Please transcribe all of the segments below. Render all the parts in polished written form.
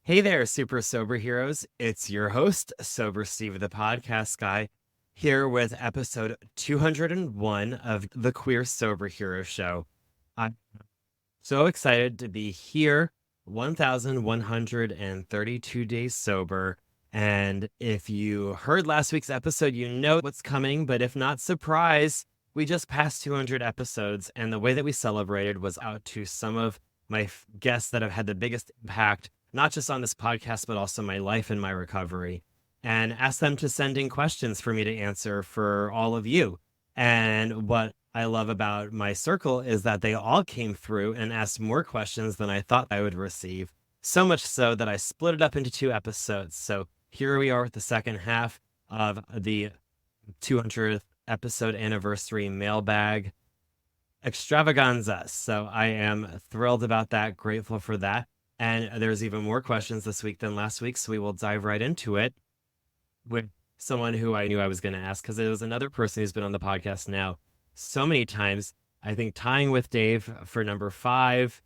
Hey there, super sober heroes. It's your host, Sober Steve, the podcast guy, here with episode 201 of the Queer Sober Hero Show. I'm so excited to be here, 1,132 days sober. And if you heard last week's episode, you know what's coming. But if not, surprise, we just passed 200 episodes. And the way that we celebrated was out to some of my guests that have had the biggest impact, not just on this podcast, but also my life and my recovery, and asked them to send in questions for me to answer for all of you. And what I love about my circle is that they all came through and asked more questions than I thought I would receive. So much so that I split it up into two episodes. So here we are with the second half of the 200th episode anniversary mailbag extravaganza. So I am thrilled about that, grateful for that. And there's even more questions this week than last week. So we will dive right into it with someone who I knew I was going to ask, because it was another person who's been on the podcast now so many times. I think tying with Dave for number five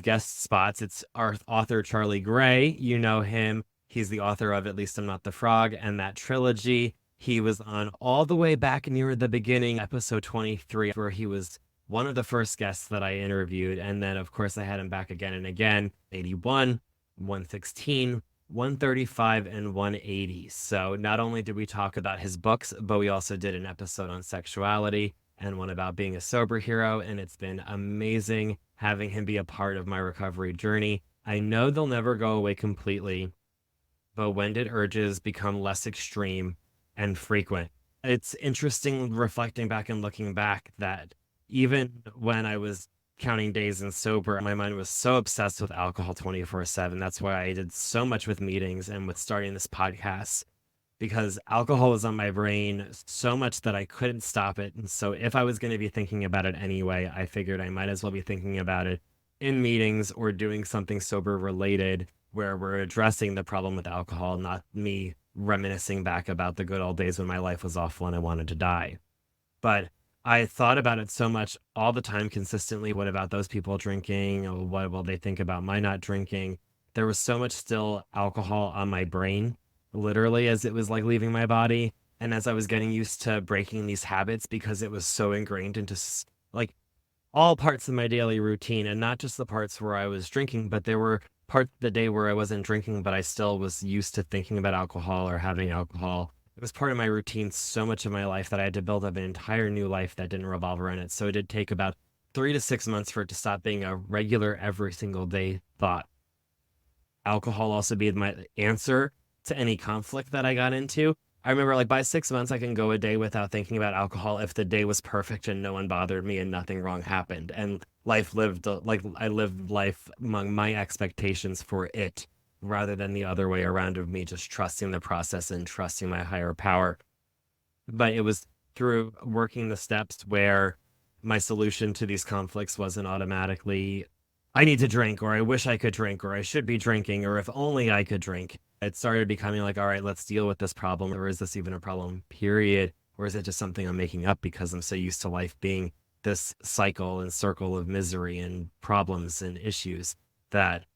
guest spots. It's our author, Charlie Gray. You know him. He's the author of At Least I'm Not the Frog and that trilogy. He was on all the way back near the beginning, episode 23, where he was one of the first guests that I interviewed. And then, of course, I had him back again and again, 81, 116, 135, and 180. So not only did we talk about his books, but we also did an episode on sexuality and one about being a sober hero. And it's been amazing having him be a part of my recovery journey. I know they'll never go away completely, but when did urges become less extreme and frequent? It's interesting reflecting back and looking back that even when I was counting days and sober, my mind was so obsessed with alcohol 24/7. That's why I did so much with meetings and with starting this podcast, because alcohol was on my brain so much that I couldn't stop it. And so if I was going to be thinking about it anyway, I figured I might as well be thinking about it in meetings or doing something sober related where we're addressing the problem with alcohol, not me reminiscing back about the good old days when my life was awful and I wanted to die. But I thought about it so much all the time consistently. What about those people drinking? Or what will they think about my not drinking? There was so much still alcohol on my brain, literally, as it was like leaving my body. And as I was getting used to breaking these habits, because it was so ingrained into like all parts of my daily routine, and not just the parts where I was drinking, but there were parts of the day where I wasn't drinking, but I still was used to thinking about alcohol or having alcohol. It was part of my routine so much of my life that I had to build up an entire new life that didn't revolve around it. So it did take about 3 to 6 months for it to stop being a regular every single day thought. Alcohol also being my answer to any conflict that I got into. I remember like by 6 months, I can go a day without thinking about alcohol if the day was perfect and no one bothered me and nothing wrong happened. And life lived like I lived life among my expectations for it, rather than the other way around of me just trusting the process and trusting my higher power. But it was through working the steps where my solution to these conflicts wasn't automatically, I need to drink, or I wish I could drink, or I should be drinking, or if only I could drink. It started becoming like, all right, let's deal with this problem. Or is this even a problem, period? Or is it just something I'm making up because I'm so used to life being this cycle and circle of misery and problems and issues that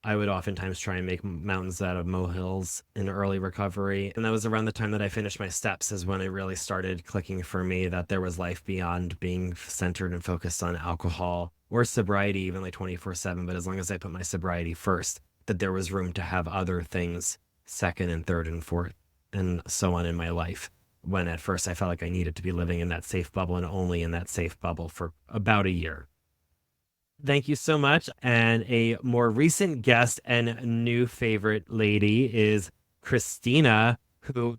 I would oftentimes try and make mountains out of molehills in early recovery. And that was around the time that I finished my steps, is when it really started clicking for me that there was life beyond being centered and focused on alcohol or sobriety, even like 24/7. But as long as I put my sobriety first, that there was room to have other things second and third and fourth and so on in my life. When at first I felt like I needed to be living in that safe bubble and only in that safe bubble for about a year. Thank you so much. And a more recent guest and new favorite lady is Christina, who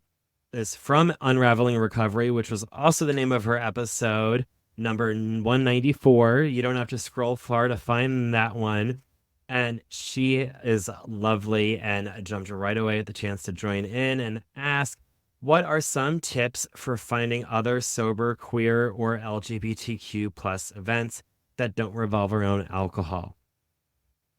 is from Unraveling Recovery, which was also the name of her episode, number 194. You don't have to scroll far to find that one. And she is lovely and jumped right away at the chance to join in and ask, what are some tips for finding other sober, queer, or LGBTQ plus events that don't revolve around alcohol?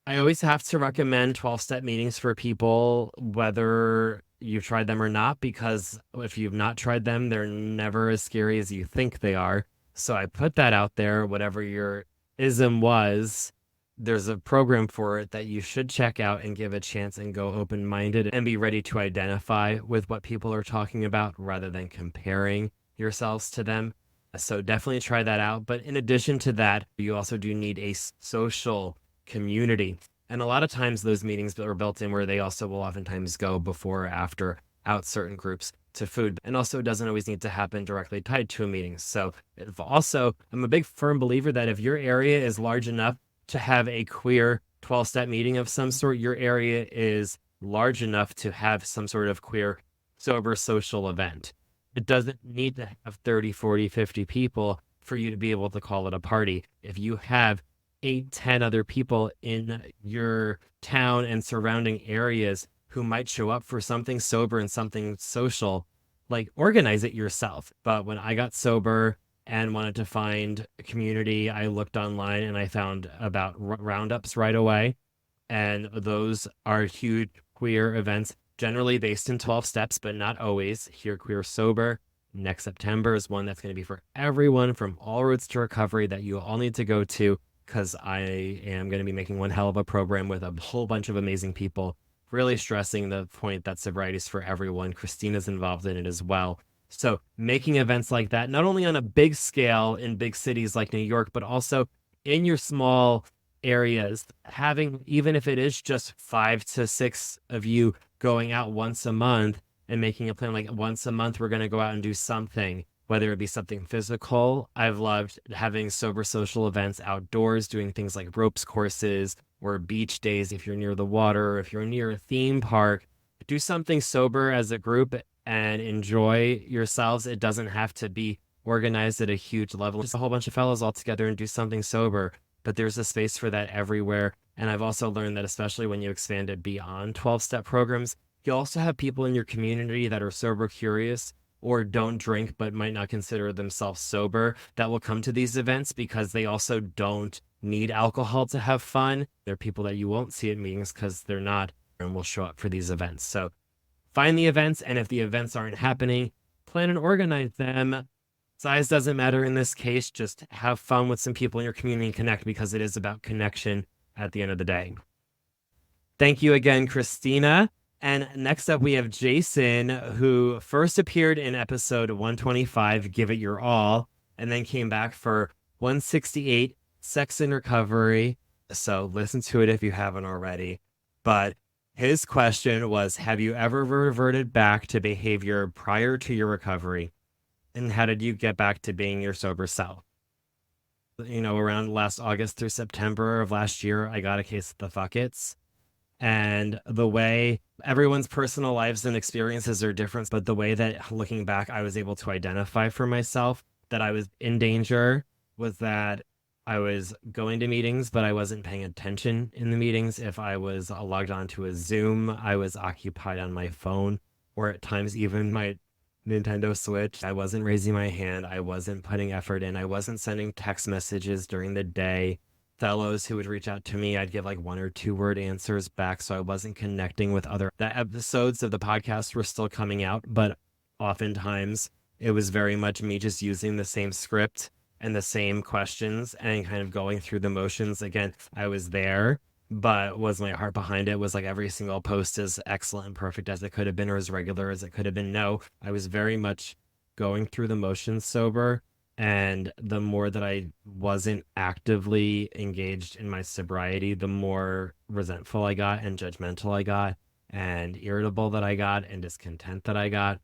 I always have to recommend 12-step meetings for people, whether you've tried them or not, because if you've not tried them, they're never as scary as you think they are. So I put that out there, whatever your ism was. there's a program for it that you should check out and give a chance and go open-minded and be ready to identify with what people are talking about rather than comparing yourselves to them. So definitely try that out. But in addition to that, you also do need a social community. And a lot of times those meetings are built in where they also will oftentimes go before or after out certain groups to food. And also it doesn't always need to happen directly tied to a meeting. So if also, I'm a big firm believer that if your area is large enough to have a queer 12-step meeting of some sort, your area is large enough to have some sort of queer sober social event. It doesn't need to have 30, 40, 50 people for you to be able to call it a party. If you have 8, 10 other people in your town and surrounding areas who might show up for something sober and something social, like organize it yourself. But when I got sober and wanted to find a community, I looked online and I found about roundups right away. And those are huge queer events, generally based in 12 steps, but not always. Here, Queer Sober, next September is one that's going to be for everyone from all roads to recovery that you all need to go to, because I am going to be making one hell of a program with a whole bunch of amazing people, really stressing the point that sobriety is for everyone. Christina's involved in it as well. So making events like that, not only on a big scale in big cities like New York, but also in your small areas, having, even if it is just 5 to 6 of you going out once a month and making a plan, like once a month, we're going to go out and do something, whether it be something physical. I've loved having sober social events outdoors, doing things like ropes courses or beach days. If you're near the water, or if you're near a theme park, do something sober as a group and enjoy yourselves. It doesn't have to be organized at a huge level. Just a whole bunch of fellows all together and do something sober. But there's a space for that everywhere. And I've also learned that especially when you expand it beyond 12-step programs, you also have people in your community that are sober curious or don't drink but might not consider themselves sober that will come to these events because they also don't need alcohol to have fun. They're people that you won't see at meetings because they're not and will show up for these events. So find the events, and if the events aren't happening, plan and organize them. Size doesn't matter in this case. Just have fun with some people in your community and connect, because it is about connection at the end of the day. Thank you again, Christina. And next up, we have Jason, who first appeared in episode 125, Give It Your All, and then came back for 168, Sex and Recovery. So listen to it if you haven't already. But his question was, have you ever reverted back to behavior prior to your recovery? And how did you get back to being your sober self? You know, around last August through September of last year, I got a case of the fuckets. And the way everyone's personal lives and experiences are different, but the way that looking back, I was able to identify for myself that I was in danger was that I was going to meetings, but I wasn't paying attention in the meetings. If I was logged onto a Zoom, I was occupied on my phone, or at times even my Nintendo Switch. I wasn't raising my hand. I wasn't putting effort in. I wasn't sending text messages during the day. Fellows who would reach out to me, I'd give like 1 or 2 word answers back. So I wasn't connecting with other. The episodes of the podcast were still coming out, but oftentimes it was very much me just using the same script and the same questions and kind of going through the motions. Again, I was there, but was my heart behind it? Was like every single post as excellent and perfect as it could have been, or as regular as it could have been? No, I was very much going through the motions sober. And the more that I wasn't actively engaged in my sobriety, the more resentful I got and judgmental I got and irritable that I got and discontent that I got,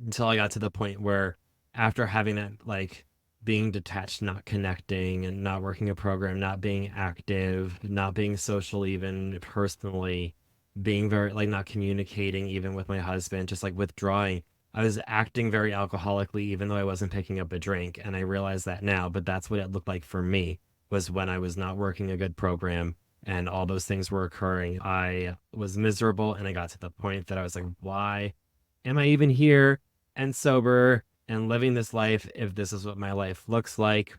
until I got to the point where, after having that, like, being detached, not connecting and not working a program, not being active, not being social, even personally, being very, like, not communicating even with my husband, just like withdrawing. I was acting very alcoholically, even though I wasn't picking up a drink. And I realize that now, but that's what it looked like for me, was when I was not working a good program and all those things were occurring. I was miserable, and I got to the point that I was like, why am I even here and sober and living this life if this is what my life looks like?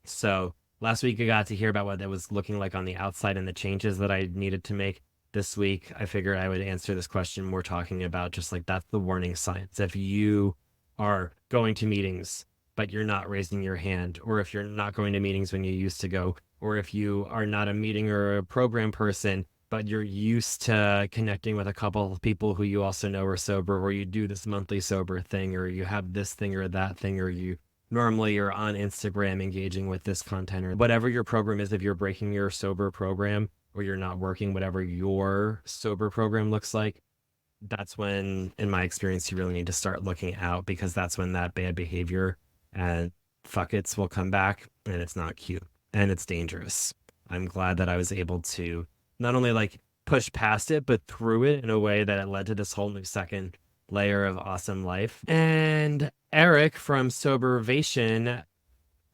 So last week I got to hear about what that was looking like on the outside and the changes that I needed to make. This week, I figured I would answer this question more talking about just like, that's the warning signs. If you are going to meetings, but you're not raising your hand, or if you're not going to meetings when you used to go, or if you are not a meeting or a program person, but you're used to connecting with a couple of people who you also know are sober, or you do this monthly sober thing, or you have this thing or that thing, or you normally you're on Instagram engaging with this content, or whatever your program is, if you're breaking your sober program or you're not working, whatever your sober program looks like, that's when, in my experience, you really need to start looking out, because that's when that bad behavior and fuck it's will come back, and it's not cute and it's dangerous. I'm glad that I was able to not only like push past it, but through it in a way that it led to this whole new second layer of awesome life. And Eric from Sobervation,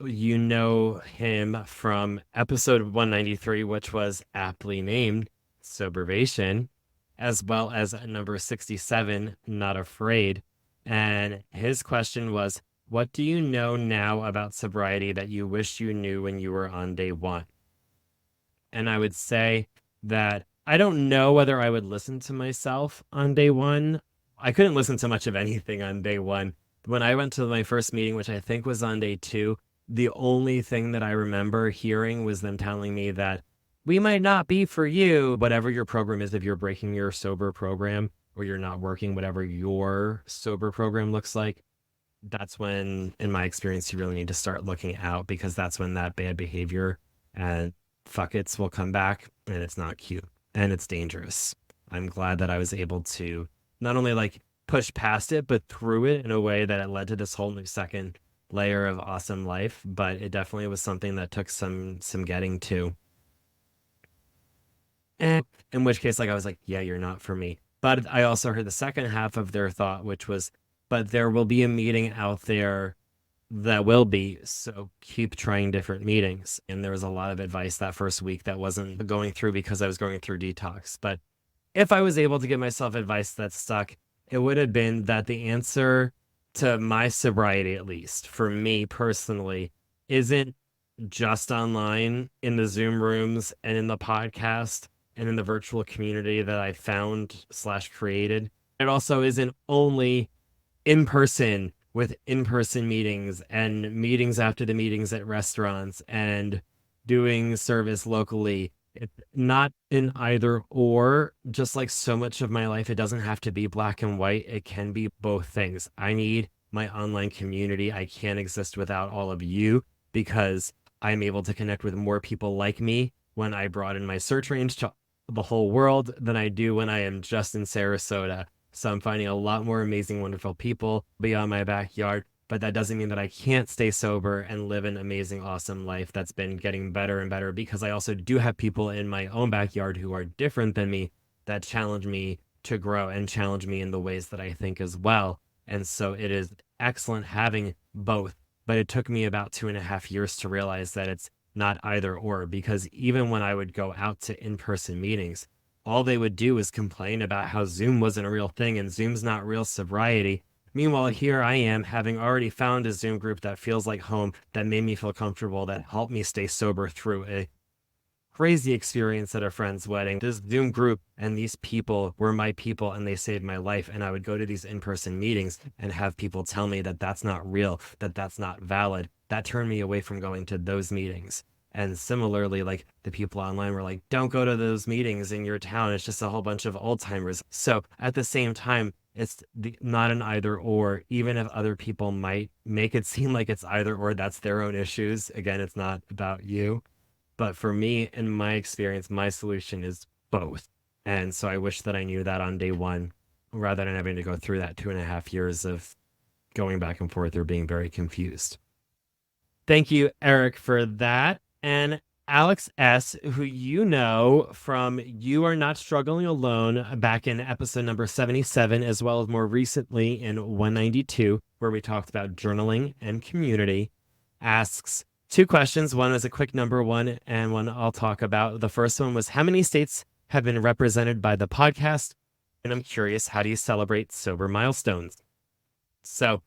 you know him from episode 193, which was aptly named Sobervation, as well as number 67, Not Afraid. And his question was, what do you know now about sobriety that you wish you knew when you were on day one? And I would say that I don't know whether I would listen to myself on day one. I couldn't listen to much of anything on day one. When I went to my first meeting, which I think was on day two, the only thing that I remember hearing was them telling me that we might not be for you, whatever your program is, if you're breaking your sober program or you're not working, whatever your sober program looks like, that's when, in my experience, you really need to start looking out, because that's when that bad behavior and fuck it's will come back, and it's not cute and it's dangerous. I'm glad that I was able to not only like push past it, but through it in a way that it led to this whole new second layer of awesome life. But it definitely was something that took some getting to. And in which case, like, I was like, yeah, you're not for me. But I also heard the second half of their thought, which was, but there will be a meeting out there that will be, so keep trying different meetings. And there was a lot of advice that first week that wasn't going through because I was going through detox. But if I was able to give myself advice that stuck, it would have been that the answer to my sobriety, at least for me personally, isn't just online in the Zoom rooms and in the podcast and in the virtual community that I found / created. It also isn't only in person with in-person meetings and meetings after the meetings at restaurants and doing service locally. It's not an either or. Just like so much of my life, it doesn't have to be black and white. It can be both things. I need my online community. I can't exist without all of you, because I'm able to connect with more people like me when I broaden my search range to the whole world than I do when I am just in Sarasota. So I'm finding a lot more amazing, wonderful people beyond my backyard. But that doesn't mean that I can't stay sober and live an amazing, awesome life that's been getting better and better, because I also do have people in my own backyard who are different than me that challenge me to grow and challenge me in the ways that I think as well. And so it is excellent having both. But it took me about 2.5 years to realize that it's not either or, because even when I would go out to in-person meetings, all they would do is complain about how Zoom wasn't a real thing and Zoom's not real sobriety. Meanwhile, here I am, having already found a Zoom group that feels like home, that made me feel comfortable, that helped me stay sober through a crazy experience at a friend's wedding. This Zoom group and these people were my people, and they saved my life. And I would go to these in-person meetings and have people tell me that that's not real, that that's not valid. That turned me away from going to those meetings. And similarly, like, the people online were like, don't go to those meetings in your town. It's just a whole bunch of old timers. So at the same time, it's not an either or. Even if other people might make it seem like it's either or, that's their own issues. Again, it's not about you. But for me, in my experience, my solution is both. And so I wish that I knew that on day one, rather than having to go through that 2.5 years of going back and forth or being very confused. Thank you, Eric, for that. And Alex S., who you know from You Are Not Struggling Alone back in episode number 77, as well as more recently in 192, where we talked about journaling and community, asks 2 questions. One is a quick number one, and one I'll talk about. The first one was, how many states have been represented by the podcast? And I'm curious, how do you celebrate sober milestones? So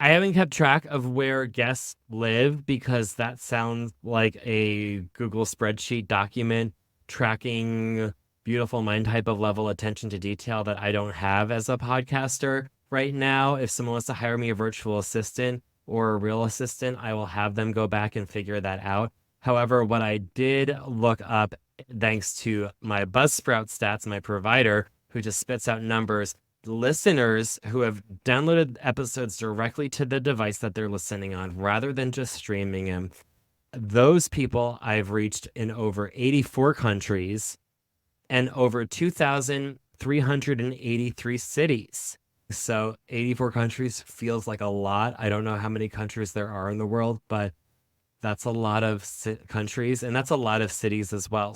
I haven't kept track of where guests live, because that sounds like a Google spreadsheet document tracking beautiful mind type of level attention to detail that I don't have as a podcaster right now. If someone wants to hire me a virtual assistant or a real assistant, I will have them go back and figure that out. However, what I did look up, thanks to my Buzzsprout stats, my provider, who just spits out numbers, listeners who have downloaded episodes directly to the device that they're listening on rather than just streaming them, those people I've reached in over 84 countries and over 2,383 cities. So 84 countries feels like a lot. I don't know how many countries there are in the world, but that's a lot of countries, and that's a lot of cities as well.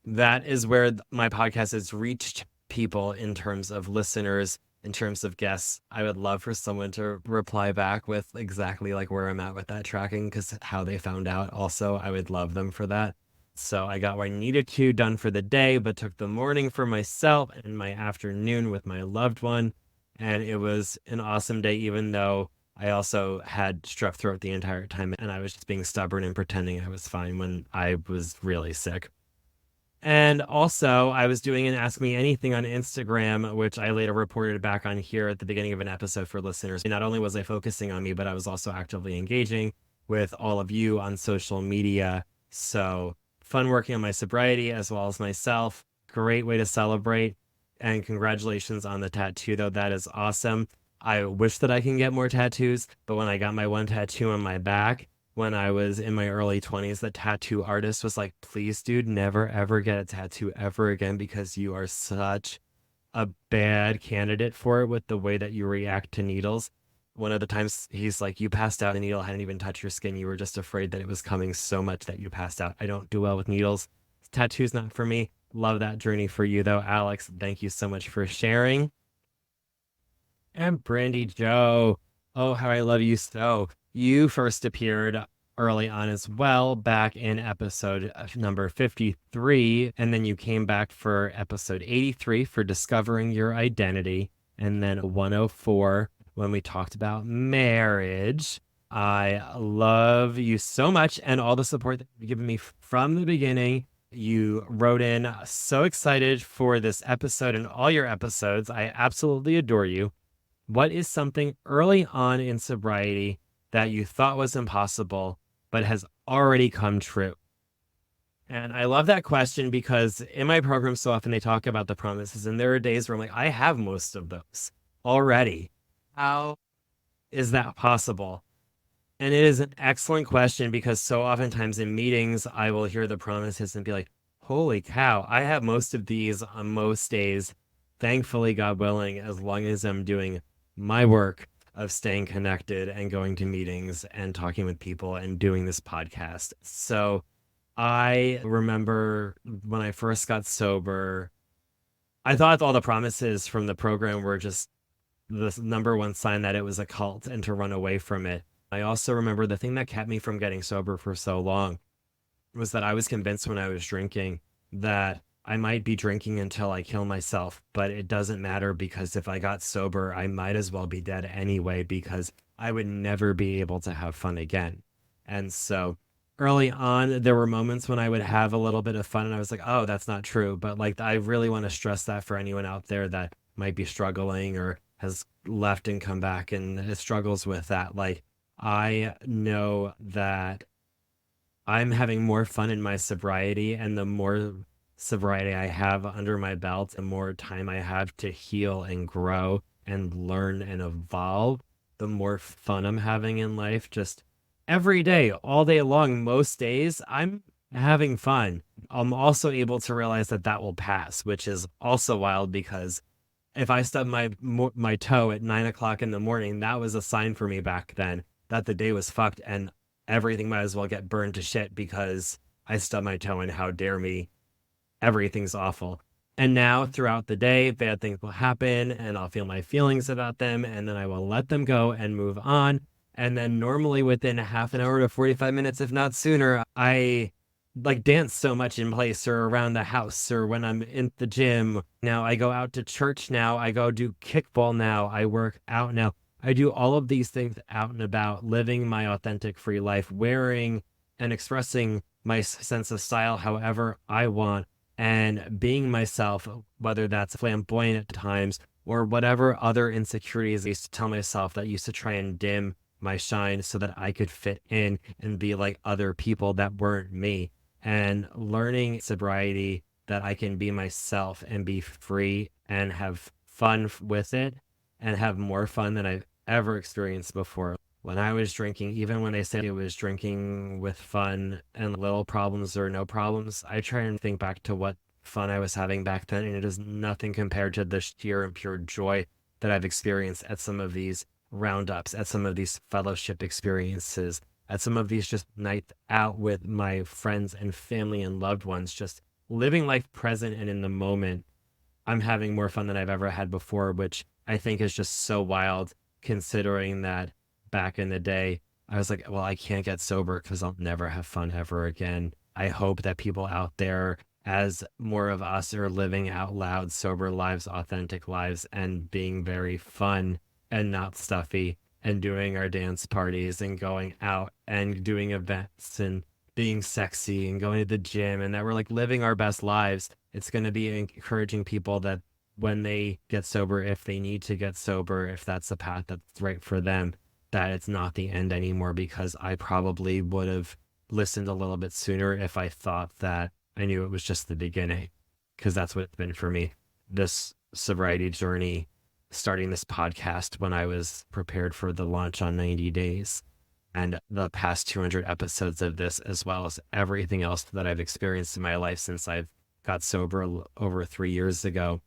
That is where my podcast has reached people in terms of listeners, in terms of guests. I would love for someone to reply back with exactly like where I'm at with that tracking, because how they found out also, I would love them for that. So I got what I needed to done for the day, but took the morning for myself and my afternoon with my loved one. And it was an awesome day, even though I also had strep throat the entire time, and I was just being stubborn and pretending I was fine when I was really sick. And also, I was doing an Ask Me Anything on Instagram, which I later reported back on here at the beginning of an episode for listeners. Not only was I focusing on me, but I was also actively engaging with all of you on social media. So fun working on my sobriety as well as myself. Great way to celebrate. And congratulations on the tattoo, though. That is awesome. I wish that I can get more tattoos, but when I got my one tattoo on my back, when I was in my early 20s, the tattoo artist was like, please, dude, never, ever get a tattoo ever again, because you are such a bad candidate for it with the way that you react to needles. One of the times he's like, you passed out, a needle hadn't even touched your skin. You were just afraid that it was coming so much that you passed out. I don't do well with needles. Tattoos not for me. Love that journey for you, though, Alex. Thank you so much for sharing. And Brandy Jo, oh, how I love you so. You first appeared early on as well, back in episode number 53, and then you came back for episode 83 for discovering your identity, and then 104 when we talked about marriage. I love you so much and all the support that you've given me from the beginning. You wrote in, so excited for this episode and all your episodes. I absolutely adore you. What is something early on in sobriety that you thought was impossible, but has already come true? And I love that question, because in my program, so often they talk about the promises, and there are days where I'm like, I have most of those already. How is that possible? And it is an excellent question, because so oftentimes in meetings, I will hear the promises and be like, holy cow, I have most of these on most days. Thankfully, God willing, as long as I'm doing my work of staying connected and going to meetings and talking with people and doing this podcast. So I remember when I first got sober, I thought all the promises from the program were just the number one sign that it was a cult and to run away from it. I also remember the thing that kept me from getting sober for so long was that I was convinced when I was drinking that I might be drinking until I kill myself, but it doesn't matter, because if I got sober, I might as well be dead anyway, because I would never be able to have fun again. And so early on, there were moments when I would have a little bit of fun and I was like, oh, that's not true. But like, I really want to stress that for anyone out there that might be struggling or has left and come back and struggles with that. Like, I know that I'm having more fun in my sobriety, and the more sobriety I have under my belt, the more time I have to heal and grow and learn and evolve, the more fun I'm having in life. Just every day, all day long, most days, I'm having fun. I'm also able to realize that that will pass, which is also wild, because if I stubbed my toe at 9 o'clock in the morning, that was a sign for me back then that the day was fucked and everything might as well get burned to shit because I stubbed my toe, and how dare me. Everything's awful. And now throughout the day, bad things will happen and I'll feel my feelings about them, and then I will let them go and move on. And then normally within a half an hour to 45 minutes, if not sooner, I like dance so much in place or around the house or when I'm in the gym. Now I go out to church. Now I go do kickball. Now I work out. Now I do all of these things out and about, living my authentic free life, wearing and expressing my sense of style however I want, and being myself, whether that's flamboyant at times or whatever other insecurities I used to tell myself that used to try and dim my shine so that I could fit in and be like other people that weren't me. And learning sobriety that I can be myself and be free and have fun with it and have more fun than I've ever experienced before. When I was drinking, even when I say it was drinking with fun and little problems or no problems, I try and think back to what fun I was having back then, and it is nothing compared to the sheer and pure joy that I've experienced at some of these roundups, at some of these fellowship experiences, at some of these just nights out with my friends and family and loved ones, just living life present and in the moment. I'm having more fun than I've ever had before, which I think is just so wild considering that back in the day, I was like, well, I can't get sober because I'll never have fun ever again. I hope that people out there, as more of us are living out loud, sober lives, authentic lives, and being very fun and not stuffy, and doing our dance parties and going out and doing events and being sexy and going to the gym, and that we're like living our best lives. It's going to be encouraging people that when they get sober, if they need to get sober, if that's the path that's right for them, that it's not the end anymore, because I probably would have listened a little bit sooner if I thought that I knew it was just the beginning, because that's what it's been for me. This sobriety journey, starting this podcast when I was prepared for the launch on 90 Days, and the past 200 episodes of this, as well as everything else that I've experienced in my life since I've got sober over 3 years ago,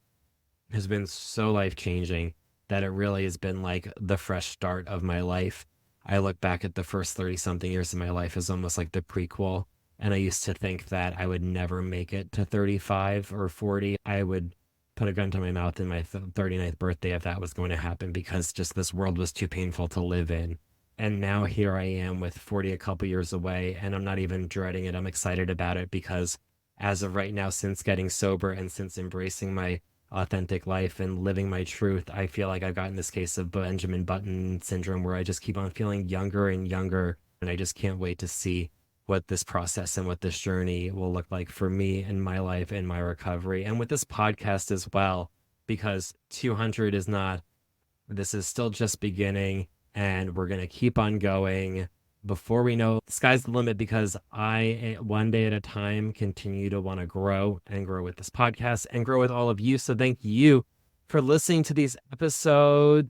has been so life-changing that it really has been like the fresh start of my life. I look back at the first 30-something years of my life as almost like the prequel, and I used to think that I would never make it to 35 or 40. I would put a gun to my mouth in my 39th birthday if that was going to happen, because just this world was too painful to live in. And now here I am with 40 a couple years away, and I'm not even dreading it. I'm excited about it because as of right now, since getting sober and since embracing my authentic life and living my truth, I feel like I've gotten this case of Benjamin Button syndrome where I just keep on feeling younger and younger. And I just can't wait to see what this process and what this journey will look like for me and my life and my recovery. And with this podcast as well, because 200 is not, this is still just beginning, and we're going to keep on going. Before we know, the sky's the limit, because I, one day at a time, continue to want to grow and grow with this podcast and grow with all of you. So thank you for listening to these episodes.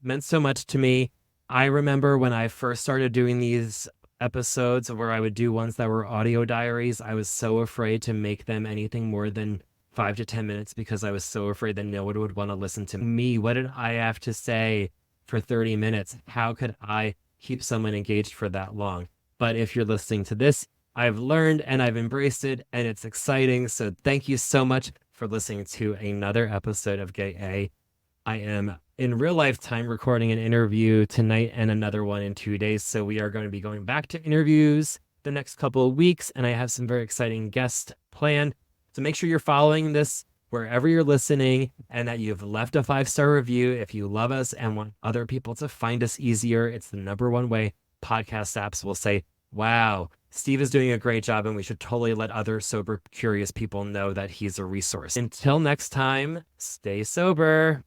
It meant so much to me. I remember when I first started doing these episodes where I would do ones that were audio diaries, I was so afraid to make them anything more than 5 to 10 minutes because I was so afraid that no one would want to listen to me. What did I have to say for 30 minutes? How could I keep someone engaged for that long? But if you're listening to this, I've learned and I've embraced it, and it's exciting. So thank you so much for listening to another episode of Gay A. I am in real life time recording an interview tonight and another one in 2 days. So we are going to be going back to interviews the next couple of weeks, and I have some very exciting guests planned. So make sure you're following this wherever you're listening, and that you've left a 5-star review. If you love us and want other people to find us easier, it's the number one way podcast apps will say, wow, Steve is doing a great job, and we should totally let other sober, curious people know that he's a resource. Until next time, stay sober.